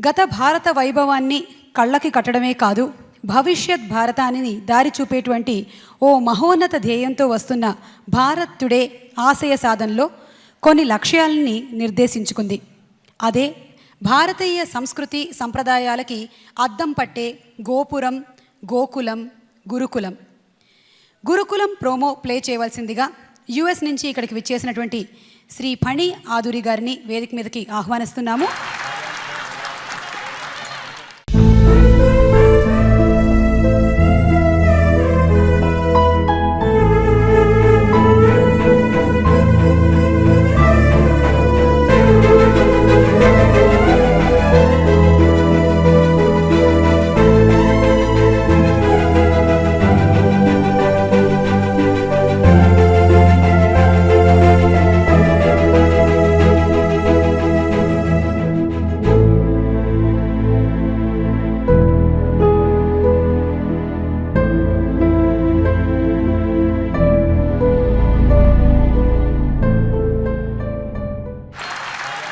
గత భారత వైభవాన్ని కళ్ళకి కట్టడమే కాదు, భవిష్యత్ భారతాన్ని దారి చూపేటువంటి ఓ మహోన్నత ధ్యేయంతో వస్తున్న భారత్ టుడే ఆశయ సాధనలో కొన్ని లక్ష్యాలని నిర్దేశించుకుంది. అదే భారతీయ సంస్కృతి సంప్రదాయాలకి అద్దం పట్టే గోపురం, గోకులం, గురుకులం. గురుకులం ప్రోమో ప్లే చేయవలసిందిగా యుఎస్ నుంచి ఇక్కడికి విచ్చేసినటువంటి శ్రీ ఫణి ఆదురి గారిని వేదిక మీదకి ఆహ్వానిస్తున్నాము.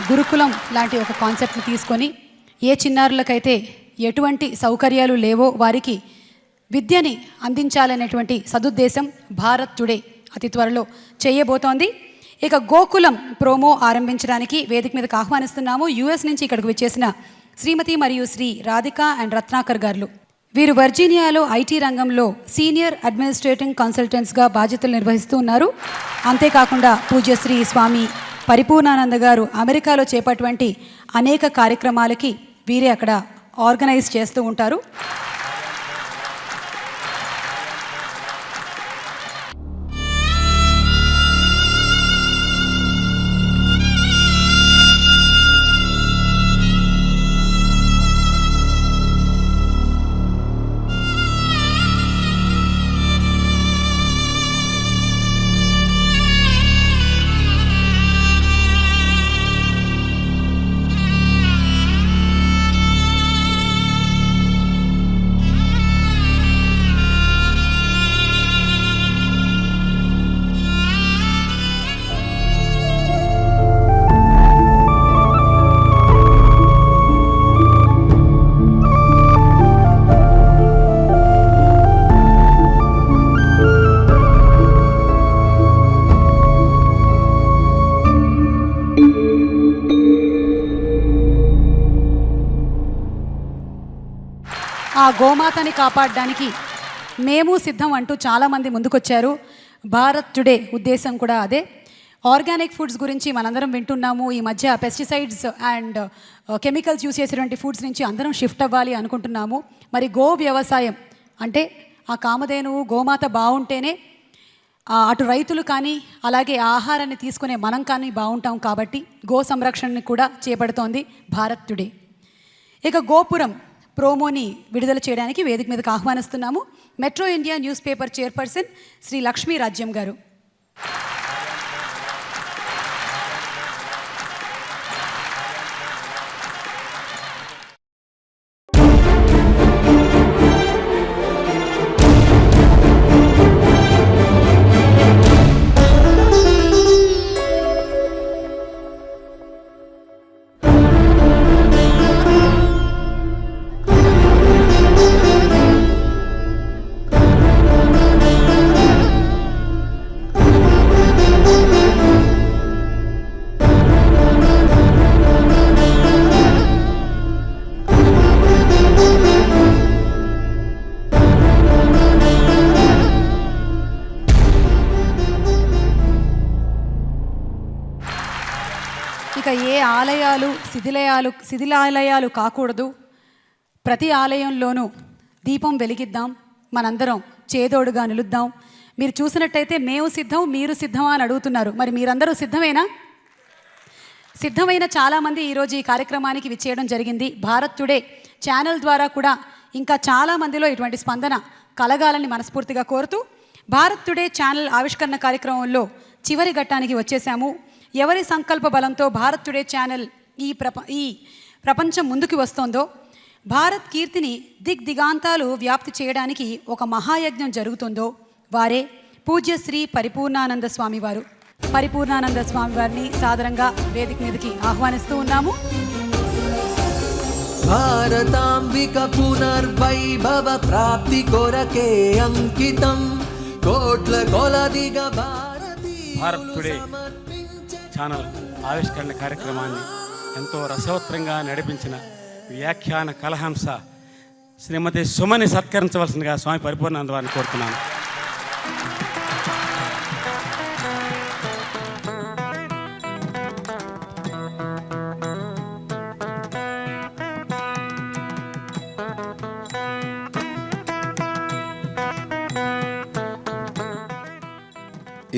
గురుకులం లాంటి ఒక కాన్సెప్ట్ని తీసుకొని ఏ చిన్నారులకైతే ఎటువంటి సౌకర్యాలు లేవో వారికి విద్యని అందించాలనేటువంటి సదుద్దేశం భారత్ టుడే అతి త్వరలో చేయబోతోంది. ఇక గోకులం ప్రోమో ఆరంభించడానికి వేదిక మీదకి ఆహ్వానిస్తున్నాము యుఎస్ నుంచి ఇక్కడికి వచ్చేసిన శ్రీమతి మరియు శ్రీ రాధిక అండ్ రత్నాకర్ గారు. వీరు వర్జీనియాలో ఐటీ రంగంలో సీనియర్ అడ్మినిస్ట్రేటివ్ కన్సల్టెంట్స్గా బాధ్యతలు నిర్వహిస్తూ ఉన్నారు. అంతేకాకుండా పూజ్యశ్రీ స్వామి పరిపూర్ణానంద గారు అమెరికాలో చేపట్టినటువంటి అనేక కార్యక్రమాలకి వీరే అక్కడ ఆర్గనైజ్ చేస్తూ ఉంటారు. ఆ గోమాతని కాపాడడానికి మేము సిద్ధం అంటూ చాలామంది ముందుకొచ్చారు. భారత్ టుడే ఉద్దేశం కూడా అదే. ఆర్గానిక్ ఫుడ్స్ గురించి మనందరం వింటున్నాము. ఈ మధ్య పెస్టిసైడ్స్ అండ్ కెమికల్స్ యూస్ చేసేటువంటి ఫుడ్స్ నుంచి అందరం షిఫ్ట్ అవ్వాలి అనుకుంటున్నాము. మరి గో వ్యవసాయం అంటే ఆ కామధేనువు గోమాత బాగుంటేనే అటు రైతులు కానీ అలాగే ఆహారాన్ని తీసుకునే మనం కానీ బాగుంటాం. కాబట్టి గో సంరక్షణని కూడా చేపడుతోంది భారత్ టుడే. ఇక గోపురం ప్రోమోని విడుదల చేయడానికి వేదిక మీదకి ఆహ్వానిస్తున్నాము metro India news paper chairperson Shri Lakshmi Rajyam garu. ఇక ఏ ఆలయాలు శిథిలాలయాలు కాకూడదు. ప్రతి ఆలయంలోనూ దీపం వెలిగిద్దాం, మనందరం చేదోడుగా నిలుద్దాం. మీరు చూసినట్టయితే మేము సిద్ధం మీరు సిద్ధమా అని అడుగుతున్నారు. మరి మీరందరూ సిద్ధమేనా? సిద్ధమైన చాలామంది ఈరోజు ఈ కార్యక్రమానికి విచ్చేయడం జరిగింది. భారత్ టుడే ఛానల్ ద్వారా కూడా ఇంకా చాలామందిలో ఇటువంటి స్పందన కలగాలని మనస్ఫూర్తిగా కోరుతూ భారత్ టుడే ఛానల్ ఆవిష్కరణ కార్యక్రమంలో చివరి ఘట్టానికి వచ్చేసాము. ఎవరి సంకల్ప బలంతో భారత్ టుడే ఛానల్ ఈ ప్రపంచం ముందుకు వస్తోందో, భారత్ కీర్తిని దిగ్దిగాంతాలు వ్యాప్తి చేయడానికి ఒక మహాయజ్ఞం జరుగుతుందో వారే పూజ్యశ్రీ పరిపూర్ణానంద స్వామి వారు. పరిపూర్ణానంద స్వామి వారిని సాదరంగా వేదిక మీదకి ఆహ్వానిస్తూ ఉన్నాము. భారతాంబిక పునర్వైభవ ప్రాప్తి కొరకే అంకితం కోట్ల కొలదిగా భారత్ టుడే ఛానల్ ఆవిష్కరణ కార్యక్రమాన్ని ఎంతో రసవత్రంగా నడిపించిన వ్యాఖ్యాన కలహంస శ్రీమతి సుమని సత్కరించవలసిందిగా స్వామి పరిపూర్ణానంద వారిని కోరుతున్నాను.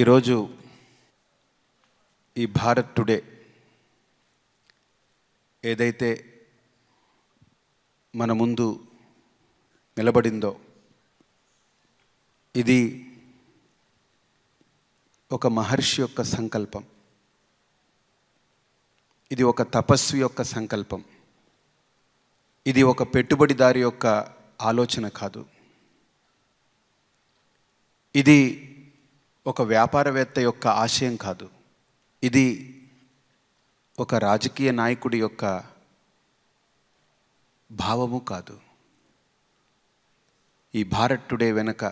ఈరోజు ఈ భారత్ టుడే ఏదైతే మన ముందు నిలబడిందో ఇది ఒక మహర్షి యొక్క సంకల్పం, ఇది ఒక తపస్వి యొక్క సంకల్పం, ఇది ఒక పెట్టుబడిదారి యొక్క ఆలోచన కాదు, ఇది ఒక వ్యాపారవేత్త యొక్క ఆశయం కాదు, ఇది ఒక రాజకీయ నాయకుడి యొక్క భావము కాదు. ఈ భారత్ టుడే వెనుక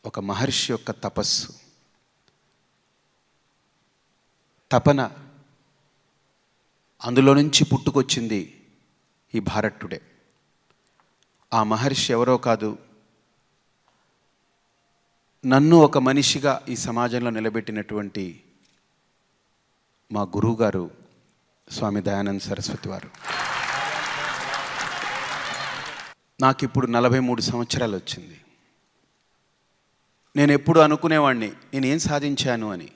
ఒక మహర్షి యొక్క తపస్సు, తపన, అందులో నుంచి పుట్టుకొచ్చింది ఈ భారత్ టుడే. ఆ మహర్షి ఎవరో కాదు, నన్ను ఒక మనిషిగా ఈ సమాజంలో నిలబెట్టినటువంటి మా గురువుగారు స్వామి దయానంద సరస్వతి వారు. నాకు ఇప్పుడు 43 సంవత్సరాలు వచ్చింది. నేను ఎప్పుడు అనుకునేవాడిని నేను ఏం సాధించాను అని.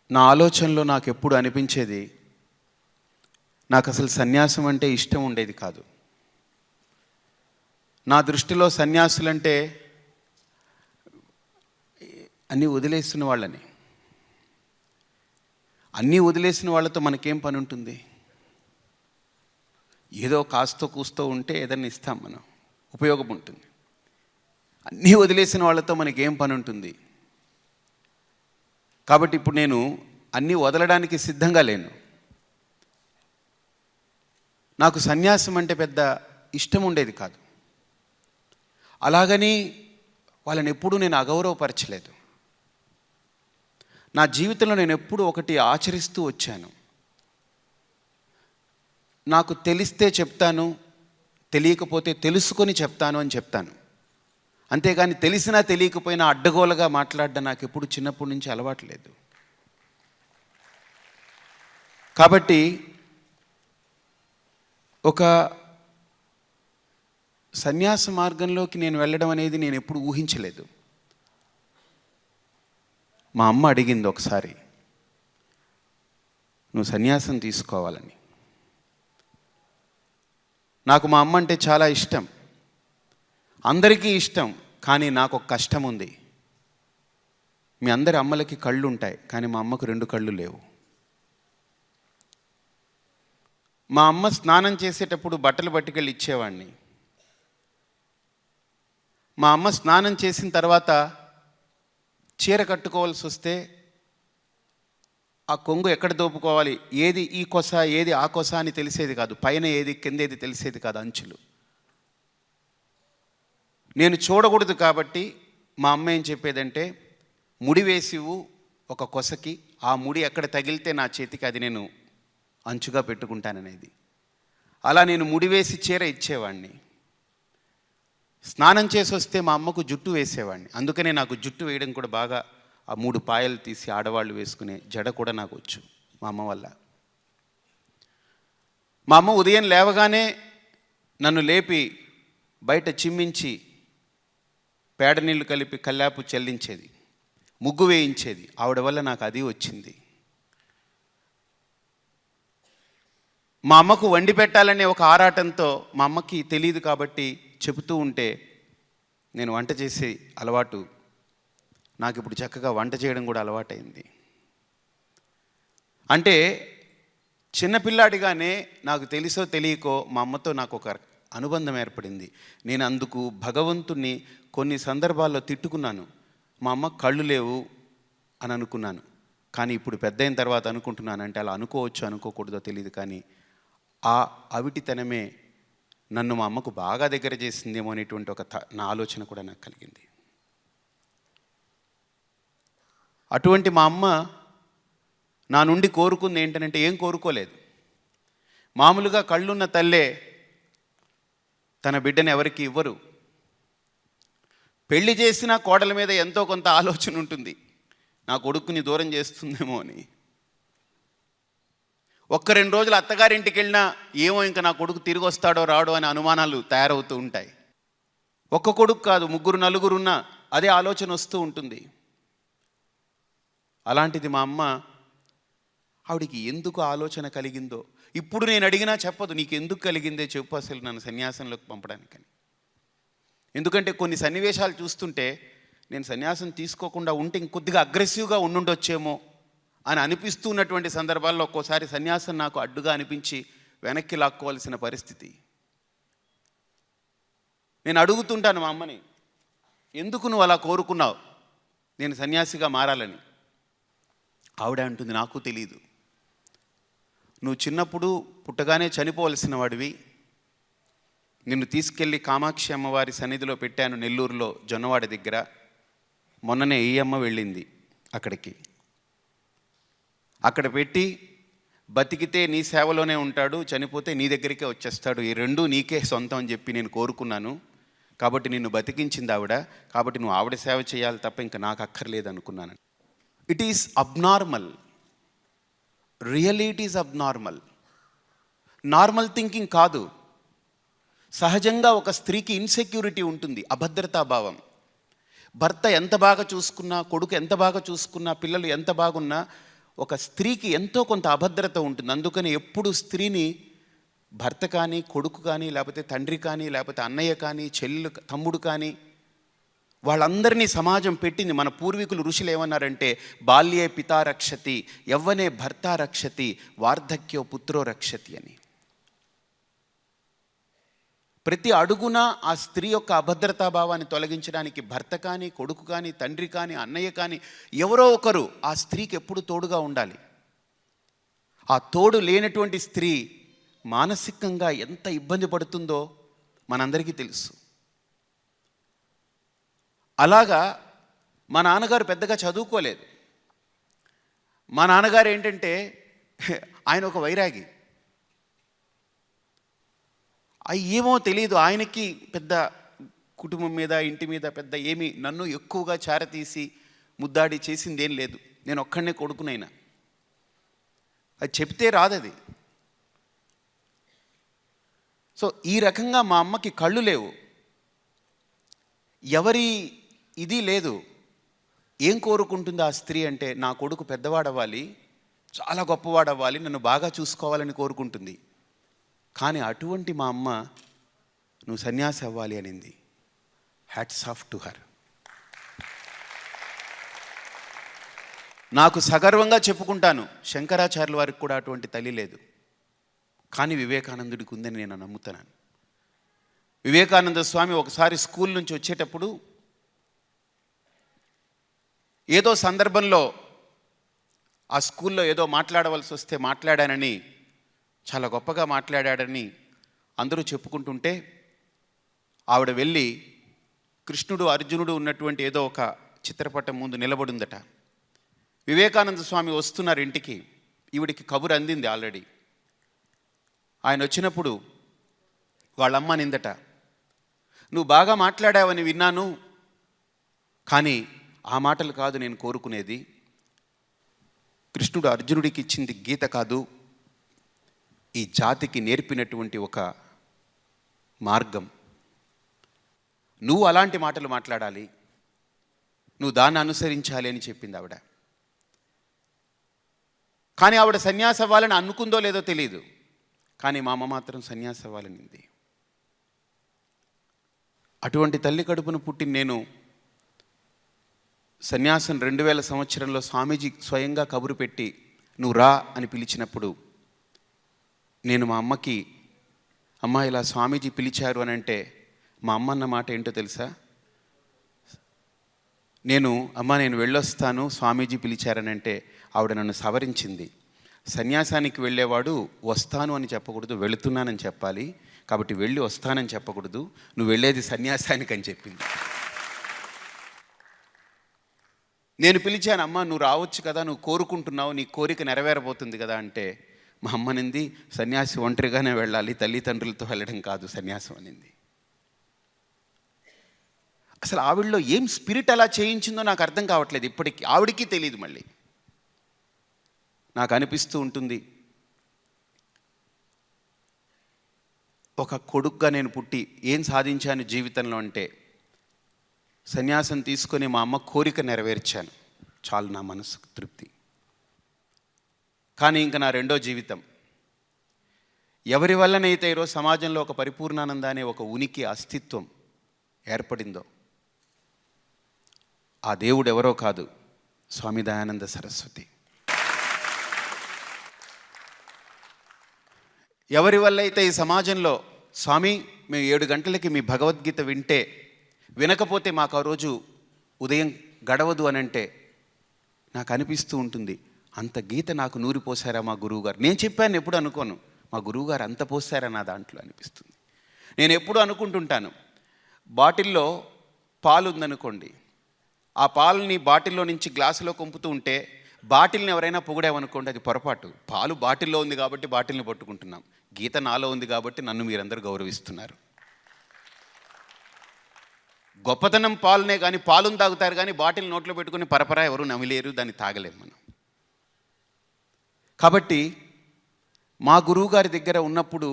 నా ఆలోచనలో నాకు ఎప్పుడు అనిపించేది, నాకు అసలు సన్యాసం అంటే ఇష్టం ఉండేది కాదు. నా దృష్టిలో సన్యాసులంటే అన్నీ వదిలేసిన వాళ్ళని. అన్నీ వదిలేసిన వాళ్ళతో మనకేం పని ఉంటుంది? ఏదో కాస్తో కూస్తో ఉంటే ఏదన్నా ఇస్తాం, మనం ఉపయోగం ఉంటుంది. అన్నీ వదిలేసిన వాళ్ళతో మనకేం పని ఉంటుంది? కాబట్టి ఇప్పుడు నేను అన్నీ వదలడానికి సిద్ధంగా లేను. నాకు సన్యాసం అంటే పెద్ద ఇష్టం ఉండేది కాదు. అలాగని వాళ్ళని ఎప్పుడూ నేను అగౌరవపరచలేదు. నా జీవితంలో నేను ఎప్పుడూ ఒకటి ఆచరిస్తూ వచ్చాను. నాకు తెలిస్తే చెప్తాను, తెలియకపోతే తెలుసుకొని చెప్తాను అని చెప్తాను. అంతేగాని తెలిసినా తెలియకపోయినా అడ్డగోలుగా మాట్లాడడం నాకు ఎప్పుడు చిన్నప్పటి నుంచి అలవాటు లేదు. కాబట్టి ఒక సన్యాస మార్గంలోకి నేను వెళ్ళడం అనేది నేను ఎప్పుడు ఊహించలేదు. మా అమ్మ అడిగింది ఒకసారి, నువ్వు సన్యాసం తీసుకోవాలని. నాకు మా అమ్మ అంటే చాలా ఇష్టం, అందరికీ ఇష్టం. కానీ నాకు ఒక కష్టం ఉంది. మీ అందరి అమ్మలకి కళ్ళు ఉంటాయి, కానీ మా అమ్మకు 2 కళ్ళు లేవు. మా అమ్మ స్నానం చేసేటప్పుడు బట్టలు పట్టుకెళ్ళి ఇచ్చేవాడిని. మా అమ్మ స్నానం చేసిన తర్వాత చీర కట్టుకోవాల్సి వస్తే ఆ కొంగు ఎక్కడ దోపుకోవాలి, ఏది ఈ కొస ఏది ఆ కొస అని తెలిసేది కాదు. పైన ఏది కింద ఏది తెలిసేది కాదు, అంచులు. నేను చూడకూడదు కాబట్టి మా అమ్మ ఏం చెప్పేదంటే, ముడి వేసివు ఒక కొసకి, ఆ ముడి ఎక్కడ తగిలితే నా చేతికి అది నేను అంచుగా పెట్టుకుంటాననేది. అలా నేను ముడి వేసి చీర ఇచ్చేవాడిని. స్నానం చేసి వస్తే మా అమ్మకు జుట్టు వేసేవాడిని. అందుకనే నాకు జుట్టు వేయడం కూడా బాగా, ఆ 3 పాయలు తీసి ఆడవాళ్ళు వేసుకునే జడ కూడా నాకు వచ్చు మా అమ్మ వల్ల. మా అమ్మ ఉదయం లేవగానే నన్ను లేపి బయట చిమ్మించి పేడ నీళ్లు కలిపి కల్లాపు చెల్లించేది, ముగ్గు వేయించేది. ఆవిడ వల్ల నాకు అది వచ్చింది. మా అమ్మకు వండి పెట్టాలనే ఒక ఆరాటంతో, మా అమ్మకి తెలియదు కాబట్టి చెబుతూ ఉంటే నేను వంట చేసే అలవాటు, నాకు ఇప్పుడు చక్కగా వంట చేయడం కూడా అలవాటైంది. అంటే చిన్నపిల్లాడిగానే నాకు తెలుసో తెలియకో మా అమ్మతో నాకు ఒక అనుబంధం ఏర్పడింది. నేను అందుకు భగవంతుణ్ణి కొన్ని సందర్భాల్లో తిట్టుకున్నాను. మా అమ్మ కళ్ళు లేవు అని అనుకున్నాను. కానీ ఇప్పుడు పెద్ద అయిన తర్వాత అనుకుంటున్నానంటే అలా అనుకోవచ్చు అనుకోకూడదో తెలియదు, కానీ ఆ అవిటితనమే నన్ను మా అమ్మకు బాగా దగ్గర చేసిందేమో అనేటువంటి నా ఆలోచన కూడా నాకు కలిగింది. అటువంటి మా అమ్మ నా నుండి కోరుకుంది ఏంటంటే ఏం కోరుకోలేదు. మామూలుగా కళ్ళున్న తల్లే తన బిడ్డని ఎవరికి ఇవ్వరు. పెళ్లి చేసిన కోడల మీద ఎంతో కొంత ఆలోచన ఉంటుంది, నా కొడుకుని దూరం చేస్తుందేమో అని. 1-2 రోజులు అత్తగారింటికి వెళ్ళినా ఏమో ఇంకా నా కొడుకు తిరిగి వస్తాడో రాడో అనే అనుమానాలు తయారవుతూ ఉంటాయి. ఒక్క కొడుకు కాదు, 3-4 ఉన్నా అదే ఆలోచన వస్తూ ఉంటుంది. అలాంటిది మా అమ్మ, ఆవిడికి ఎందుకు ఆలోచన కలిగిందో ఇప్పుడు నేను అడిగినా చెప్పదు. నీకు ఎందుకు కలిగిందే చెప్పు అసలు నన్ను సన్యాసంలోకి పంపడానికని. ఎందుకంటే కొన్ని సన్నివేశాలు చూస్తుంటే నేను సన్యాసం తీసుకోకుండా ఉంటే ఇంకొద్దిగా అగ్రెసివ్గా ఉండుండొచ్చేమో అని అనిపిస్తున్నటువంటి సందర్భాల్లో ఒక్కోసారి సన్యాసం నాకు అడ్డుగా అనిపించి వెనక్కి లాక్కోవాల్సిన పరిస్థితి. నేను అడుగుతుంటాను మా అమ్మని, ఎందుకు నువ్వు అలా కోరుకున్నావు నేను సన్యాసిగా మారాలని? ఆవిడ అంటుంది, నాకు తెలీదు. నువ్వు చిన్నప్పుడు పుట్టగానే చనిపోవలసిన వాడివి. నిన్ను తీసుకెళ్ళి కామాక్షి అమ్మవారి సన్నిధిలో పెట్టాను నెల్లూరులో జొన్నవాడ దగ్గర. మొన్ననే ఈ అమ్మ వెళ్ళింది అక్కడికి. అక్కడ పెట్టి బతికితే నీ సేవలోనే ఉంటాడు, చనిపోతే నీ దగ్గరికే వచ్చేస్తాడు, ఈ రెండూ నీకే సొంతం అని చెప్పి నేను కోరుకున్నాను. కాబట్టి నిన్ను బతికించింది ఆవిడ, కాబట్టి నువ్వు ఆవిడ సేవ చేయాలి తప్ప ఇంకా నాకు అక్కర్లేదు అనుకున్నాను. It is abnormal, really it is abnormal. Normal thinking కాదు. సహజంగా ఒక స్త్రీకి ఇన్సెక్యూరిటీ ఉంటుంది, అభద్రతాభావం. భర్త ఎంత బాగా చూసుకున్నా, కొడుకు ఎంత బాగా చూసుకున్నా, పిల్లలు ఎంత బాగున్నా ఒక స్త్రీకి ఎంతో కొంత అభద్రత ఉంటుంది. అందుకని ఎప్పుడు స్త్రీని భర్త కానీ, కొడుకు కానీ, లేకపోతే తండ్రి కానీ, లేకపోతే అన్నయ్య కానీ, చెల్లు తమ్ముడు కానీ, వాళ్ళందరినీ సమాజం పెట్టింది. మన పూర్వీకులు ఋషులు ఏమన్నారంటే, బాల్యే పితా రక్షతి, యవ్వనే భర్త రక్షతి, వార్ధక్యో పుత్రో రక్షతి అని. ప్రతి అడుగున ఆ స్త్రీ యొక్క అభద్రతాభావాన్ని తొలగించడానికి భర్త కానీ, కొడుకు కానీ, తండ్రి కానీ, అన్నయ్య కానీ ఎవరో ఒకరు ఆ స్త్రీకి ఎప్పుడు తోడుగా ఉండాలి. ఆ తోడు లేనటువంటి స్త్రీ మానసికంగా ఎంత ఇబ్బంది పడుతుందో మనందరికీ తెలుసు. అలాగా మా నాన్నగారు పెద్దగా చదువుకోలేదు. మా నాన్నగారు ఏంటంటే ఆయన ఒక వైరాగి. ఏమో తెలియదు, ఆయనకి పెద్ద కుటుంబం మీద, ఇంటి మీద పెద్ద ఏమీ నన్ను ఎక్కువగా చారతీసి ముద్దాడి చేసింది ఏం లేదు. నేను ఒక్కడనే కొడుకునైనా, అది చెప్తే రాదది. సో ఈ రకంగా మా అమ్మకి కళ్ళు లేవు, ఎవరి ఇది లేదు. ఏం కోరుకుంటుంది ఆ స్త్రీ అంటే, నా కొడుకు పెద్దవాడవ్వాలి, చాలా గొప్పవాడవ్వాలి, నన్ను బాగా చూసుకోవాలని కోరుకుంటుంది. కానీ అటువంటి మా అమ్మ నువ్వు సన్యాసి అవ్వాలి అనింది. Hats off to her. నాకు సగర్వంగా చెప్పుకుంటాను, శంకరాచార్యుల వారికి కూడా అటువంటి తల్లి లేదు, కానీ వివేకానందుడికి ఉందని నేను నమ్ముతున్నాను. వివేకానంద స్వామి ఒకసారి స్కూల్ నుంచి వచ్చేటప్పుడు ఏదో సందర్భంలో ఆ స్కూల్లో ఏదో మాట్లాడవలసి వస్తే మాట్లాడానని, చాలా గొప్పగా మాట్లాడాడని అందరూ చెప్పుకుంటుంటే ఆవిడ వెళ్ళి కృష్ణుడు అర్జునుడు ఉన్నటువంటి ఏదో ఒక చిత్రపటం ముందు నిలబడిందట. వివేకానంద స్వామి వస్తున్నారు ఇంటికి. ఈవిడికి కబురు అందింది ఆల్రెడీ. ఆయన వచ్చినప్పుడు వాళ్ళమ్మ నిందట, నువ్వు బాగా మాట్లాడావని విన్నాను, కానీ ఆ మాటలు కాదు నేను కోరుకునేది. కృష్ణుడు అర్జునుడికి ఇచ్చింది గీత కాదు, ఈ జాతికి నేర్పినటువంటి ఒక మార్గం. నువ్వు అలాంటి మాటలు మాట్లాడాలి, నువ్వు దాన్ని అనుసరించాలి అని చెప్పింది ఆవిడ. కానీ ఆవిడ సన్యాసి అవ్వాలని అనుకుందో లేదో తెలియదు, కానీ మా అమ్మ మాత్రం సన్యాసి అవ్వాలనింది. అటువంటి తల్లి కడుపును పుట్టి నేను సన్యాసం 2000 సంవత్సరంలో స్వామీజీ స్వయంగా కబురు పెట్టి నువ్వు రా అని పిలిచినప్పుడు నేను మా అమ్మకి, అమ్మ ఇలా స్వామీజీ పిలిచారు అని అంటే మా అమ్మ అన్న మాట ఏంటో తెలుసా? నేను వెళ్ళొస్తాను, స్వామీజీ పిలిచారనంటే ఆవిడ నన్ను సవరించింది. సన్యాసానికి వెళ్ళేవాడు వస్తాను అని చెప్పకూడదు, వెళుతున్నానని చెప్పాలి. కాబట్టి వెళ్ళి వస్తానని చెప్పకూడదు, నువ్వు వెళ్ళేది సన్యాసానికి అని చెప్పింది. నేను పిలిచాను, అమ్మ నువ్వు రావచ్చు కదా, నువ్వు కోరుకుంటున్నావు, నీ కోరిక నెరవేరబోతుంది కదా అంటే మా అమ్మనింది, సన్యాసి ఒంటరిగానే వెళ్ళాలి, తల్లిదండ్రులతో వెళ్ళడం కాదు సన్యాసం అనింది. అసలు ఆవిడలో ఏం స్పిరిట్ అలా చేయించిందో నాకు అర్థం కావట్లేదు ఇప్పటికీ, ఆవిడికి తెలియదు. మళ్ళీ నాకు అనిపిస్తూ ఉంటుంది, ఒక కొడుకుగా నేను పుట్టి ఏం సాధించాను జీవితంలో అంటే సన్యాసం తీసుకొని మా అమ్మ కోరిక నెరవేర్చాను, చాలు నా మనసుకు తృప్తి. కానీ ఇంకా నా రెండో జీవితం, ఎవరి వల్లనైతే ఈరోజు సమాజంలో ఒక పరిపూర్ణానంద అనే ఒక ఉనికి అస్తిత్వం ఏర్పడిందో ఆ దేవుడు ఎవరో కాదు, స్వామి దయానంద సరస్వతి. ఎవరి వల్ల అయితే ఈ సమాజంలో స్వామి మేము 7 గంటలకి మీ భగవద్గీత వినకపోతే మాకు ఆ రోజు ఉదయం గడవదు అని అంటే నాకు అనిపిస్తూ ఉంటుంది, అంత గీత నాకు నూరి పోసారా మా గురువుగారు. నేను చెప్పాను ఎప్పుడు అనుకోను, మా గురువుగారు అంత పోసారా నా దాంట్లో అనిపిస్తుంది. నేను ఎప్పుడు అనుకుంటుంటాను, బాటిల్లో పాలు ఉందనుకోండి, ఆ పాలని బాటిల్లో నుంచి గ్లాసులో కొంపుతూ ఉంటే బాటిల్ని ఎవరైనా పొగిడామనుకోండి అది పొరపాటు. పాలు బాటిల్లో ఉంది కాబట్టి బాటిల్ని పట్టుకుంటున్నాం, గీత నాలో ఉంది కాబట్టి నన్ను మీరందరూ గౌరవిస్తున్నారు. గొప్పతనం పాలునే కానీ పాలును తాగుతారు కానీ బాటిల్ నోట్లో పెట్టుకుని పరపరా ఎవరు నమిలేరు, దాన్ని తాగలేము మనం. కాబట్టి మా గురువుగారి దగ్గర ఉన్నప్పుడు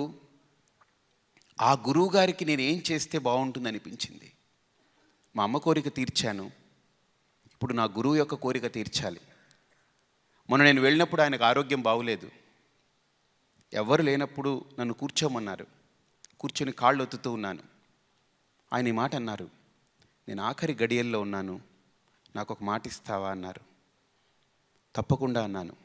ఆ గురువుగారికి నేను ఏం చేస్తే బాగుంటుంది అనిపించింది. మా అమ్మ కోరిక తీర్చాను, ఇప్పుడు నా గురువు యొక్క కోరిక తీర్చాలి. మొన్న నేను వెళ్ళినప్పుడు ఆయనకు ఆరోగ్యం బాగులేదు, ఎవరు లేనప్పుడు నన్ను కూర్చోమన్నారు. కూర్చొని కాళ్ళు ఒత్తుతూ ఉన్నాను. ఆయన ఈ మాట అన్నారు, నేను ఆఖరి గడియల్లో ఉన్నాను, నాకు ఒక మాట ఇస్తావా అన్నారు. తప్పకుండా అన్నాను.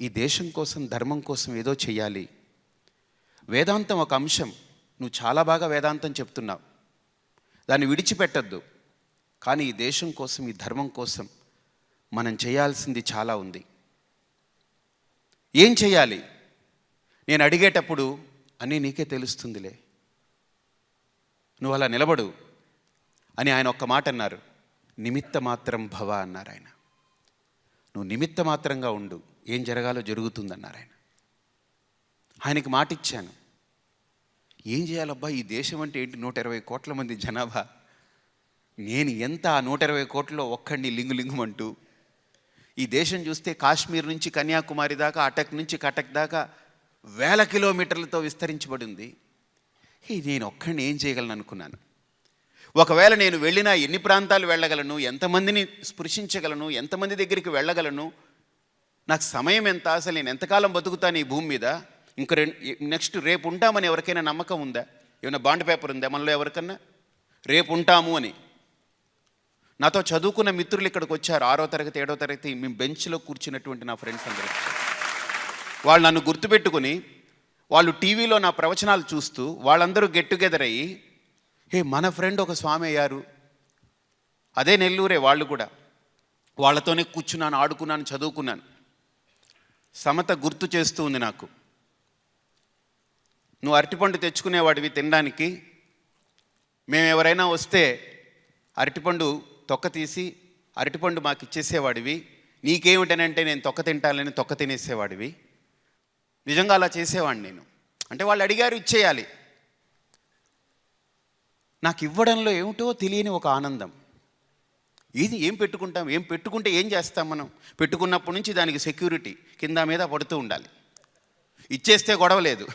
ఈ దేశం కోసం ధర్మం కోసం ఏదో చెయ్యాలి. వేదాంతం ఒక అంశం, నువ్వు చాలా బాగా వేదాంతం చెప్తున్నావు, దాన్ని విడిచిపెట్టద్దు. కానీ ఈ దేశం కోసం ఈ ధర్మం కోసం మనం చేయాల్సింది చాలా ఉంది. ఏం చేయాలి? నేను అడిగేటప్పుడు అన్నీ నీకే తెలుస్తుందిలే, నువ్వు అలా నిలబడు అని ఆయన ఒక్క మాట అన్నారు, నిమిత్త మాత్రం భవ అన్నారు ఆయన. నువ్వు నిమిత్త మాత్రంగా ఉండు, ఏం జరగాలో జరుగుతుందన్నారు ఆయన. ఆయనకి మాట ఇచ్చాను. ఏం చేయాలబ్బా, ఈ దేశం అంటే ఏంటి, 120 కోట్ల మంది జనాభా, నేను ఎంత ఆ 120 కోట్లలో ఒక్కడిని లింగుమంటూ. ఈ దేశం చూస్తే కాశ్మీర్ నుంచి కన్యాకుమారి దాకా, అటక్ నుంచి కటక్ దాకా 1000 కిలోమీటర్లతో విస్తరించబడి ఉంది. నేను ఒక్కడిని ఏం చేయగలను అనుకున్నాను. ఒకవేళ నేను వెళ్ళినా ఎన్ని ప్రాంతాలు వెళ్ళగలను, ఎంతమందిని స్పృశించగలను, ఎంతమంది దగ్గరికి వెళ్ళగలను, నాకు సమయం ఎంత, అసలు నేను ఎంతకాలం బతుకుతాను ఈ భూమి మీద, ఇంక నెక్స్ట్ రేపు ఉంటామని ఎవరికైనా నమ్మకం ఉందా? ఏమైనా బాండ్ పేపర్ ఉందా మనలో ఎవరికన్నా రేపు ఉంటాము అని? నాతో చదువుకున్న మిత్రులు ఇక్కడికి వచ్చారు, 6వ తరగతి 7వ తరగతి మేము బెంచ్లో కూర్చున్నటువంటి నా ఫ్రెండ్స్ అందరూ. వాళ్ళు నన్ను గుర్తుపెట్టుకుని వాళ్ళు టీవీలో నా ప్రవచనాలు చూస్తూ వాళ్ళందరూ గెట్ టుగెదర్ అయ్యి, మన ఫ్రెండ్ ఒక స్వామి అయ్యారు, అదే నెల్లూరే వాళ్ళు కూడా, వాళ్ళతోనే కూర్చున్నాను, ఆడుకున్నాను, చదువుకున్నాను. సమత గుర్తు చేస్తూ ఉంది నాకు, నువ్వు అరటిపండు తెచ్చుకునేవాడివి తినడానికి, మేము ఎవరైనా వస్తే అరటిపండు తొక్క తీసి అరటిపండు మాకు ఇచ్చేసేవాడివి, నీకేమిటనంటే నేను తొక్క తింటానని తొక్క తినేసేవాడివి. నిజంగా అలా చేసేవాడిని నేను. అంటే వాళ్ళు అడిగారు, ఇచ్చేయాలి. నాకు ఇవ్వడంలో ఏమిటో తెలియని ఒక ఆనందం. ఇది ఏం పెట్టుకుంటాం, ఏం పెట్టుకుంటే ఏం చేస్తాం మనం? పెట్టుకున్నప్పటి నుంచి దానికి సెక్యూరిటీ కింద మీద పడుతూ ఉండాలి. ఇచ్చేస్తే గొడవలేదు,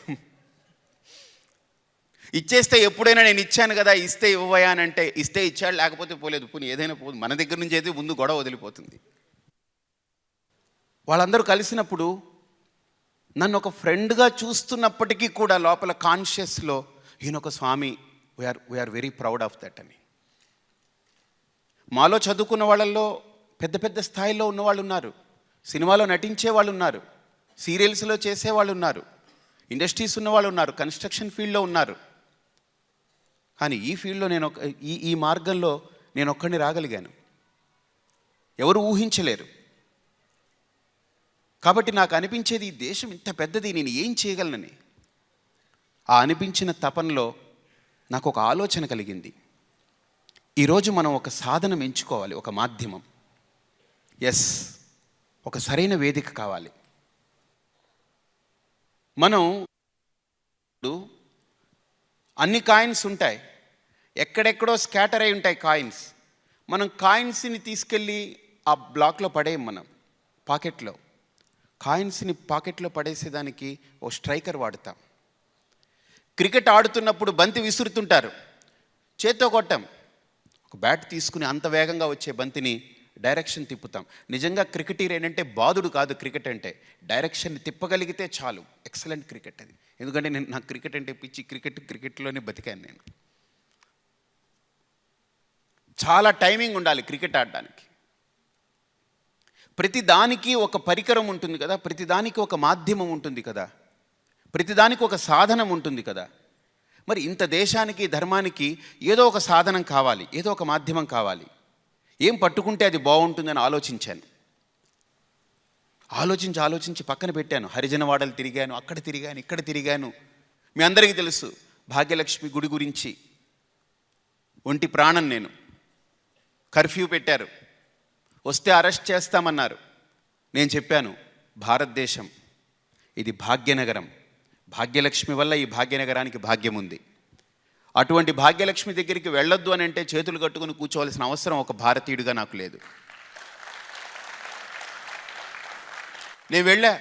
ఇచ్చేస్తే ఎప్పుడైనా నేను ఇచ్చాను కదా ఇస్తే ఇవ్వయా అని అంటే ఇస్తే ఇచ్చాడు, లేకపోతే పోలేదు, పోనీ ఏదైనా పోదు, మన దగ్గర నుంచి అయితే ముందు గొడవ వదిలిపోతుంది. వాళ్ళందరూ కలిసినప్పుడు నన్ను ఒక ఫ్రెండ్గా చూస్తున్నప్పటికీ కూడా లోపల కాన్షియస్లో ఈయనొక స్వామి, we are very proud of that అని. మాలో చదువుకున్న వాళ్ళల్లో పెద్ద పెద్ద స్థాయిలో ఉన్నవాళ్ళు ఉన్నారు, సినిమాలో నటించే వాళ్ళు ఉన్నారు, సీరియల్స్లో చేసేవాళ్ళు ఉన్నారు, ఇండస్ట్రీస్ ఉన్నవాళ్ళు ఉన్నారు, కన్స్ట్రక్షన్ ఫీల్డ్లో ఉన్నారు. కానీ ఈ ఫీల్డ్లో నేను ఈ మార్గంలో నేను ఒక్కడిని రాగలిగాను. ఎవరు ఊహించలేరు. కాబట్టి నాకు అనిపించేది ఈ దేశం ఇంత పెద్దది, నేను ఏం చేయగలనని. ఆ అనిపించిన తపనలో నాకు ఒక ఆలోచన కలిగింది. ఈరోజు మనం ఒక సాధనం ఎంచుకోవాలి, ఒక మాధ్యమం. ఒక సరైన వేదిక కావాలి. మనం అన్ని కాయిన్స్ ఉంటాయి, ఎక్కడెక్కడో స్కాటర్ అయి ఉంటాయి కాయిన్స్. మనం కాయిన్స్ని తీసుకెళ్ళి ఆ బ్లాక్లో పడేయం. మనం పాకెట్లో కాయిన్స్ని పాకెట్లో పడేసేదానికి ఓ స్ట్రైకర్ వాడతాం. క్రికెట్ ఆడుతున్నప్పుడు బంతి విసురుతుంటారు, చేత్తో కొట్టాం. ఒక బ్యాట్ తీసుకుని అంత వేగంగా వచ్చే బంతిని డైరెక్షన్ తిప్పుతాం. నిజంగా క్రికెటీర్ ఏంటంటే బాదుడు కాదు, క్రికెట్ అంటే డైరెక్షన్ని తిప్పగలిగితే చాలు. ఎక్సలెంట్ క్రికెట్ అది. ఎందుకంటే నాకు క్రికెట్ అంటే పిచ్చి. క్రికెట్లోనే బతికాను నేను. చాలా టైమింగ్ ఉండాలి క్రికెట్ ఆడడానికి. ప్రతిదానికి ఒక పరికరం ఉంటుంది కదా, ప్రతిదానికి ఒక మాధ్యమం ఉంటుంది కదా, ప్రతిదానికి ఒక సాధనం ఉంటుంది కదా. మరి ఇంత దేశానికి, ధర్మానికి ఏదో ఒక సాధనం కావాలి, ఏదో ఒక మాధ్యమం కావాలి. ఏం పట్టుకుంటే అది బాగుంటుందని ఆలోచించాను. ఆలోచించి పక్కన పెట్టాను. హరిజనవాడలు తిరిగాను, అక్కడ తిరిగాను, ఇక్కడ తిరిగాను. మీ అందరికీ తెలుసు భాగ్యలక్ష్మి గుడి గురించి. ఒంటి ప్రాణం నేను. కర్ఫ్యూ పెట్టారు, వస్తే అరెస్ట్ చేస్తామన్నారు. నేను చెప్పాను, భారతదేశం ఇది భాగ్యనగరం. భాగ్యలక్ష్మి వల్ల ఈ భాగ్యనగరానికి భాగ్యం ఉంది. అటువంటి భాగ్యలక్ష్మి దగ్గరికి వెళ్ళొద్దు అని అంటే చేతులు కట్టుకుని కూర్చోవలసిన అవసరం ఒక భారతీయుడిగా నాకు లేదు. నేను వెళ్ళా,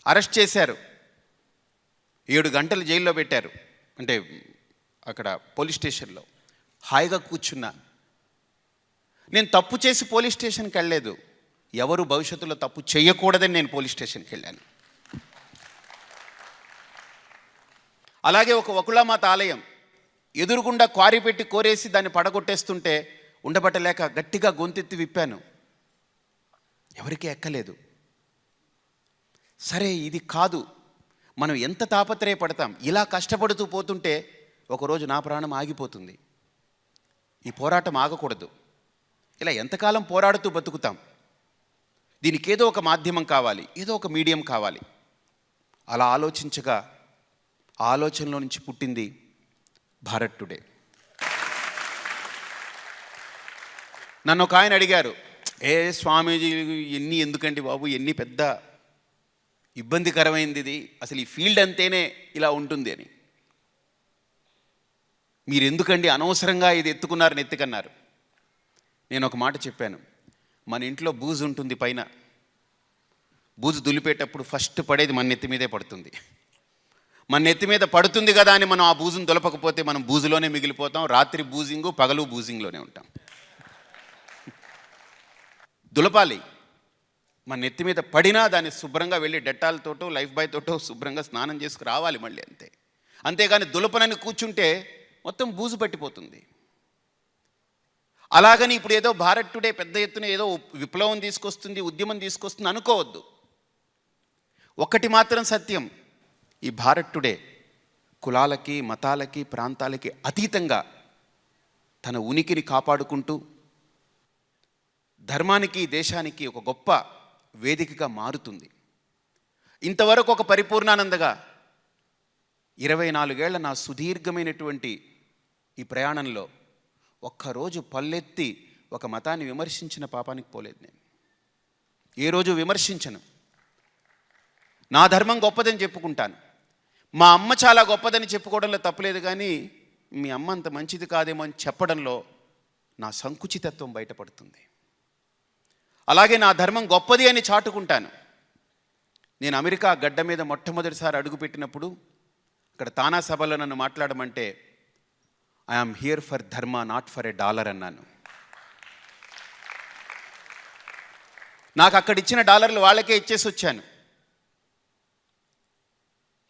అరెస్ట్ చేశారు, 7 గంటలు జైల్లో పెట్టారు. అంటే అక్కడ పోలీస్ స్టేషన్లో హాయిగా కూర్చున్నా. నేను తప్పు చేసి పోలీస్ స్టేషన్కి వెళ్ళలేదు. ఎవరు భవిష్యత్తులో తప్పు చేయకూడదని నేను పోలీస్ స్టేషన్కి వెళ్ళాను. అలాగే ఒక వకుళమాత ఆలయం ఎదురుగుండా క్వారీ పెట్టి కోరేసి దాన్ని పడగొట్టేస్తుంటే ఉండబట్టలేక గట్టిగా గొంతెత్తి విప్పాను. ఎవరికీ ఎక్కలేదు. సరే, ఇది కాదు, మనం ఎంత తాపత్రయపడతాం. ఇలా కష్టపడుతూ పోతుంటే ఒకరోజు నా ప్రాణం ఆగిపోతుంది. ఈ పోరాటం ఆగకూడదు. ఇలా ఎంతకాలం పోరాడుతూ బతుకుతాం? దీనికి ఏదో ఒక మాధ్యమం కావాలి, ఏదో ఒక మీడియం కావాలి. అలా ఆలోచించగా ఆ ఆలోచనలో నుంచి పుట్టింది భారత్ టుడే. నన్ను ఒక ఆయన అడిగారు, స్వామీజీ ఎన్ని ఎందుకండి బాబు, ఎన్ని పెద్ద ఇబ్బందికరమైంది ఇది, అసలు ఈ ఫీల్డ్ అంతేనే ఇలా ఉంటుంది అని. మీరు ఎందుకండి అనవసరంగా ఇది ఎత్తుకున్నారు, నెత్తికన్నారు. నేను ఒక మాట చెప్పాను, మన ఇంట్లో బూజు ఉంటుంది పైన. బూజు దులిపేటప్పుడు ఫస్ట్ పడేది మన నెత్తి మీదే పడుతుంది. మన నెత్తి మీద పడుతుంది కదా అని మనం ఆ బూజును దులపకపోతే మనం బూజులోనే మిగిలిపోతాం. రాత్రి బూజింగు, పగలు బూజింగ్లోనే ఉంటాం. దులపాలి. మన నెత్తి మీద పడినా దాన్ని శుభ్రంగా వెళ్ళి డెటాల్తోటో లైఫ్ బాయ్ తోటో శుభ్రంగా స్నానం చేసుకు రావాలి మళ్ళీ, అంతే. అంతేగాని దులపనని కూర్చుంటే మొత్తం బూజు పట్టిపోతుంది. అలాగని ఇప్పుడు ఏదో భారత్ టుడే పెద్ద ఎత్తున ఏదో విప్లవం తీసుకొస్తుంది, ఉద్యమం తీసుకొస్తుంది అనుకోవద్దు. ఒక్కటి మాత్రం సత్యం, ఈ భారత్ టుడే కులాలకి, మతాలకి, ప్రాంతాలకి అతీతంగా తన ఉనికిని కాపాడుకుంటూ ధర్మానికి, దేశానికి ఒక గొప్ప వేదికగా మారుతుంది. ఇంతవరకు ఒక పరిపూర్ణానందగా 24 ఏళ్ల నా సుదీర్ఘమైనటువంటి ఈ ప్రయాణంలో ఒక్కరోజు పల్లెత్తి ఒక మతాన్ని విమర్శించిన పాపానికి పోలేదు. నేను ఏ రోజు విమర్శించను. నా ధర్మం గొప్పదని చెప్పుకుంటాను. మా అమ్మ చాలా గొప్పదని చెప్పుకోవడంలో తప్పులేదు, కానీ మీ అమ్మ అంత మంచిది కాదేమో అని చెప్పడంలో నా సంకుచితత్వం బయటపడుతుంది. అలాగే నా ధర్మం గొప్పది అని చాటుకుంటాను. నేను అమెరికా గడ్డ మీద మొట్టమొదటిసారి అడుగుపెట్టినప్పుడు అక్కడ తానా సభలో నన్ను మాట్లాడమంటే ఐఆమ్ హియర్ ఫర్ ధర్మ, నాట్ ఫర్ $1 అన్నాను. నాకు అక్కడ ఇచ్చిన డాలర్లు వాళ్ళకే ఇచ్చేసి వచ్చాను.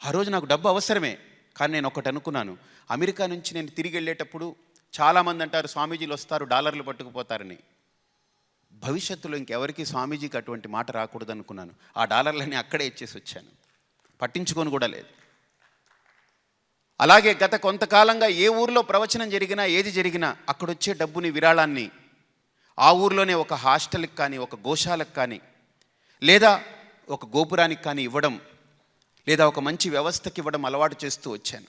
ఆ రోజు నాకు డబ్బు అవసరమే, కానీ నేను ఒకటి అనుకున్నాను, అమెరికా నుంచి నేను తిరిగి వెళ్ళేటప్పుడు చాలామంది అంటారు స్వామీజీలు వస్తారు డాలర్లు పట్టుకుపోతారని. భవిష్యత్తులో ఇంకెవరికి స్వామీజీకి అటువంటి మాట రాకూడదు అనుకున్నాను. ఆ డాలర్లని అక్కడే ఇచ్చేసి వచ్చాను, పట్టించుకొని కూడా లేదు. అలాగే గత కొంతకాలంగా ఏ ఊర్లో ప్రవచనం జరిగినా ఏది జరిగినా అక్కడొచ్చే డబ్బుని విరాళాన్ని ఆ ఊర్లోనే ఒక హాస్టల్కి కానీ ఒక గోశాలకు కానీ లేదా ఒక గోపురానికి కానీ ఇవ్వడం లేదా ఒక మంచి వ్యవస్థకి ఇవ్వడం అలవాటు చేస్తూ వచ్చాను.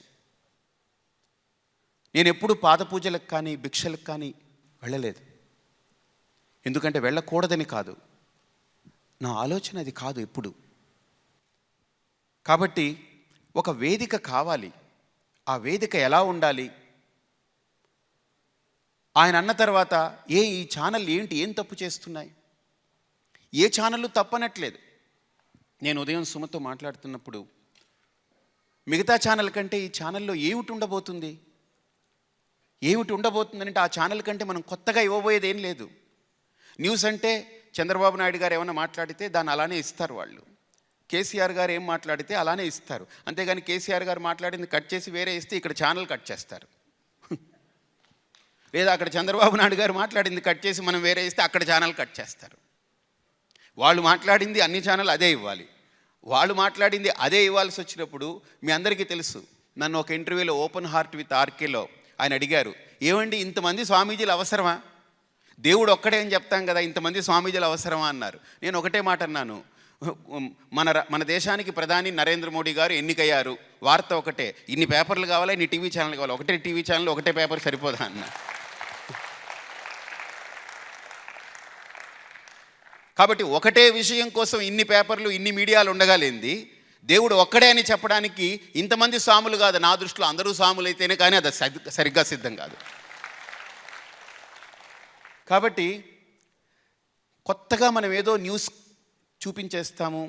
నేను ఎప్పుడు పాద పూజలకు కానీ భిక్షలకు కానీ వెళ్ళలేదు. ఎందుకంటే వెళ్ళకూడదని కాదు, నా ఆలోచన అది కాదు ఎప్పుడు. కాబట్టి ఒక వేదిక కావాలి. ఆ వేదిక ఎలా ఉండాలి? ఆయన అన్న తర్వాత ఈ ఛానల్ ఏంటి, ఏం తప్పు చేస్తున్నాయి? ఏ ఛానళ్ళు తప్పనట్లేదు. నేను ఉదయం సుమతో మాట్లాడుతున్నప్పుడు మిగతా ఛానల్ కంటే ఈ ఛానల్లో ఏమిటి ఉండబోతుంది అంటే ఆ ఛానల్ కంటే మనం కొత్తగా ఇవ్వబోయేది ఏం లేదు. న్యూస్ అంటే చంద్రబాబు నాయుడు గారు ఏమైనా మాట్లాడితే దాన్ని అలానే ఇస్తారు వాళ్ళు. కేసీఆర్ గారు ఏం మాట్లాడితే అలానే ఇస్తారు. అంతేగాని కేసీఆర్ గారు మాట్లాడింది కట్ చేసి వేరే ఇస్తే ఇక్కడ ఛానల్ కట్ చేస్తారు. లేదా అక్కడ చంద్రబాబు నాయుడు గారు మాట్లాడింది కట్ చేసి మనం వేరే ఇస్తే అక్కడ ఛానల్ కట్ చేస్తారు. వాళ్ళు మాట్లాడింది అన్ని ఛానల్ అదే ఇవ్వాలి. వాళ్ళు మాట్లాడింది అదే ఇవ్వాల్సి వచ్చినప్పుడు మీ అందరికీ తెలుసు. నన్ను ఒక ఇంటర్వ్యూలో ఓపెన్ హార్ట్ విత్ ఆర్కేలో ఆయన అడిగారు, ఏమండి ఇంతమంది స్వామీజీలు అవసరమా? దేవుడు ఒక్కడే అని చెప్తాం కదా, ఇంతమంది స్వామీజీలు అవసరమా అన్నారు. నేను ఒకటే మాట అన్నాను, మన దేశానికి ప్రధాని నరేంద్ర మోడీ గారు ఎన్నికయ్యారు, వార్త ఒకటే, ఇన్ని పేపర్లు కావాలా, ఇన్ని టీవీ ఛానల్ కావాలి, ఒకటే టీవీ ఛానల్ ఒకటే పేపర్ సరిపోదా అన్న. కాబట్టి ఒకటే విషయం కోసం ఇన్ని పేపర్లు ఇన్ని మీడియాలు ఉండగలేంది. దేవుడు ఒక్కడే అని చెప్పడానికి ఇంతమంది స్వాములు కాదు, నా దృష్టిలో అందరూ స్వాములు అయితేనే కానీ అది సరిగ్గా సిద్ధం కాదు. కాబట్టి కొత్తగా మనం ఏదో న్యూస్ చూపించేస్తాము,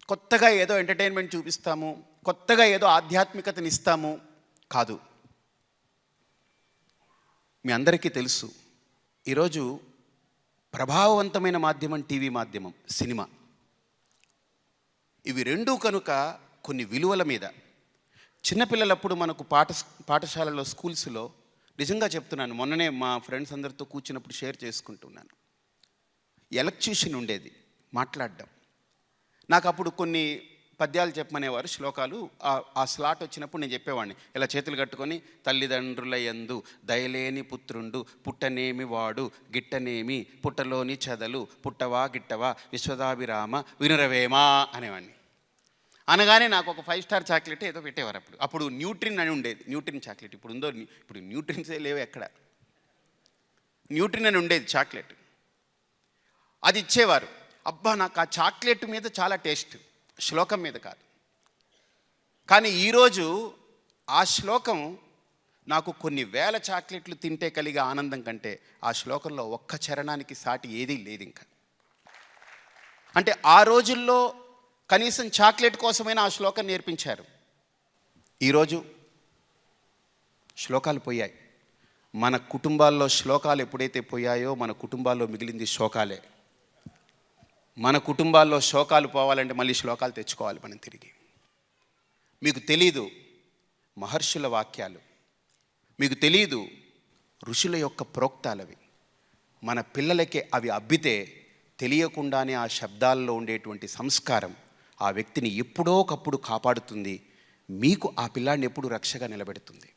కొత్తగా ఏదో ఎంటర్టైన్మెంట్ చూపిస్తాము, కొత్తగా ఏదో ఆధ్యాత్మికతని ఇస్తాము కాదు. మీ అందరికీ తెలుసు, ఈరోజు ప్రభావవంతమైన మాధ్యమం టీవీ మాధ్యమం, సినిమా. ఇవి రెండూ కనుక కొన్ని విలువల మీద చిన్నపిల్లలప్పుడు మనకు పాఠశాలలో స్కూల్స్లో నిజంగా చెప్తున్నాను, మొన్ననే మా ఫ్రెండ్స్ అందరితో కూర్చున్నప్పుడు షేర్ చేసుకుంటున్నాను. ఎలక్ట్యూషన్ ఉండేది, మాట్లాడడం. నాకు అప్పుడు కొన్ని పద్యాలు చెప్పమనేవారు, శ్లోకాలు. ఆ స్లాట్ వచ్చినప్పుడు నేను చెప్పేవాడిని, ఇలా చేతులు కట్టుకొని, తల్లిదండ్రుల యందు దయలేని పుత్రుండు పుట్టనేమి వాడు గిట్టనేమి పుట్టలోని చదలు పుట్టవా గిట్టవా విశ్వదాభిరామ వినురవేమా అనేవాడిని. అనగానే నాకు ఒక 5 స్టార్ చాక్లెట్ ఏదో పెట్టేవారు. అప్పుడు న్యూట్రిన్ అని ఉండేది, న్యూట్రిన్ చాక్లెట్. ఇప్పుడు ఉందో, ఇప్పుడు న్యూట్రిన్సే లేవు ఎక్కడ. న్యూట్రిన్ అని ఉండేది చాక్లెట్, అది ఇచ్చేవారు. అబ్బా, నాకు ఆ చాక్లెట్ మీద చాలా టేస్ట్, శ్లోకం మీద కాదు. కానీ ఈరోజు ఆ శ్లోకం నాకు కొన్ని వేల చాక్లెట్లు తింటే కలిగే ఆనందం కంటే ఆ శ్లోకంలో ఒక్క చరణానికి సాటి ఏదీ లేదు ఇంకా. అంటే ఆ రోజుల్లో కనీసం చాక్లెట్ కోసమైనా ఆ శ్లోకం నేర్పించారు. ఈరోజు శ్లోకాలు పోయాయి. మన కుటుంబాల్లో శ్లోకాలు ఎప్పుడైతే పోయాయో మన కుటుంబాల్లో మిగిలింది శోకాలే. మన కుటుంబాల్లో శోకాలు పోవాలంటే మళ్ళీ శ్లోకాలు తెచ్చుకోవాలి మనం తిరిగి. మీకు తెలీదు మహర్షుల వాక్యాలు, మీకు తెలీదు ఋషుల యొక్క ప్రోక్తాలవి. మన పిల్లలకే అవి అబ్బితే తెలియకుండానే ఆ శబ్దాల్లో ఉండేటువంటి సంస్కారం ఆ వ్యక్తిని ఎప్పుడో ఒకప్పుడు కాపాడుతుంది. మీకు ఆ పిల్లాడిని ఎప్పుడు రక్షగా నిలబెడుతుంది.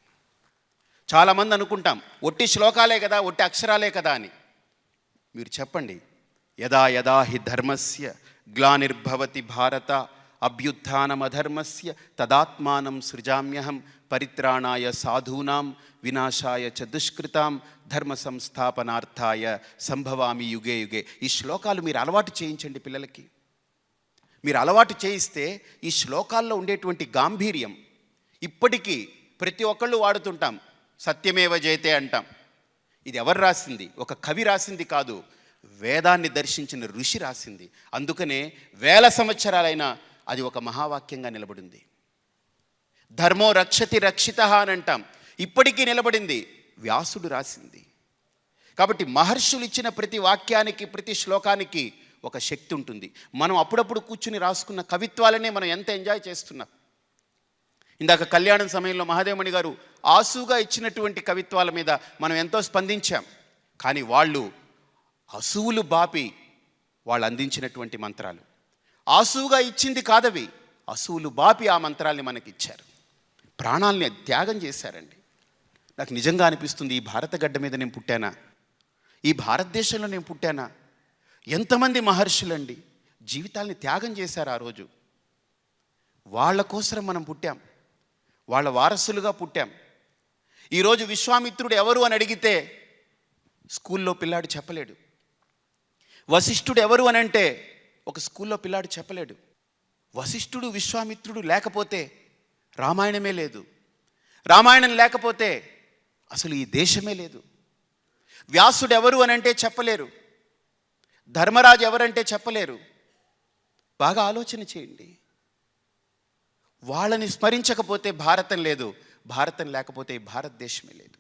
చాలామంది అనుకుంటాం ఒట్టి శ్లోకాలే కదా, ఒట్టి అక్షరాలే కదా అని. మీరు చెప్పండి, యదా యదా హి ధర్మస్య గ్లానిర్భవతి భారత అభ్యుత్థానమధర్మస్య తదాత్మానం సృజామ్యహం పరిత్రాణాయ సాధూనాం వినాశాయ చ దుష్కృతాం ధర్మ సంస్థాపనార్థాయ సంభవామి యుగే యుగే. ఈ శ్లోకాలు మీరు అలవాటు చేయించండి పిల్లలకి. మీరు అలవాటు చేయిస్తే ఈ శ్లోకాల్లో ఉండేటువంటి గాంభీర్యం ఇప్పటికీ ప్రతి ఒక్కళ్ళు వాడుతుంటాం. సత్యమేవ జయతే అంటాం. ఇది ఎవరు రాసింది? ఒక కవి రాసింది కాదు, వేదాన్ని దర్శించిన ఋషి రాసింది. అందుకనే వేల సంవత్సరాలైనా అది ఒక మహావాక్యంగా నిలబడింది. ధర్మో రక్షతి రక్షిత అని అంటాం, ఇప్పటికీ నిలబడింది, వ్యాసుడు రాసింది. కాబట్టి మహర్షులు ఇచ్చిన ప్రతి వాక్యానికి ప్రతి శ్లోకానికి ఒక శక్తి ఉంటుంది. మనం అప్పుడప్పుడు కూర్చుని రాసుకున్న కవిత్వాలనే మనం ఎంత ఎంజాయ్ చేస్తున్నాం. ఇందాక కళ్యాణం సమయంలో మహాదేవమణి గారు ఆసుగా ఇచ్చినటువంటి కవిత్వాల మీద మనం ఎంతో స్పందించాం. కానీ వాళ్ళు అసువులు బాపి వాళ్ళు అందించినటువంటి మంత్రాలు ఆసుగా ఇచ్చింది కాదవి, అసువులు బాపి ఆ మంత్రాల్ని మనకిచ్చారు. ప్రాణాలని త్యాగం చేశారండి. నాకు నిజంగా అనిపిస్తుంది, ఈ భారత గడ్డ మీద నేను పుట్టానా, ఈ భారతదేశంలో నేను పుట్టానా? ఎంతమంది మహర్షులండి జీవితాల్ని త్యాగం చేశారు ఆ రోజు. వాళ్ళ కోసం మనం పుట్టాం, వాళ్ళ వారసులుగా పుట్టాం. ఈరోజు విశ్వామిత్రుడు ఎవరు అని అడిగితే స్కూల్లో పిల్లాడు చెప్పలేడు. వశిష్ఠుడు ఎవరు అని అంటే ఒక స్కూల్లో పిల్లాడు చెప్పలేడు. వశిష్ఠుడు విశ్వామిత్రుడు లేకపోతే రామాయణమే లేదు, రామాయణం లేకపోతే అసలు ఈ దేశమే లేదు. వ్యాసుడు ఎవరు అని అంటే చెప్పలేరు, ధర్మరాజు ఎవరంటే చెప్పలేరు. బాగా ఆలోచన చేయండి. వాళ్ళని స్మరించకపోతే భారతం లేదు, భారతం లేకపోతే ఈ భారతదేశమే లేదు.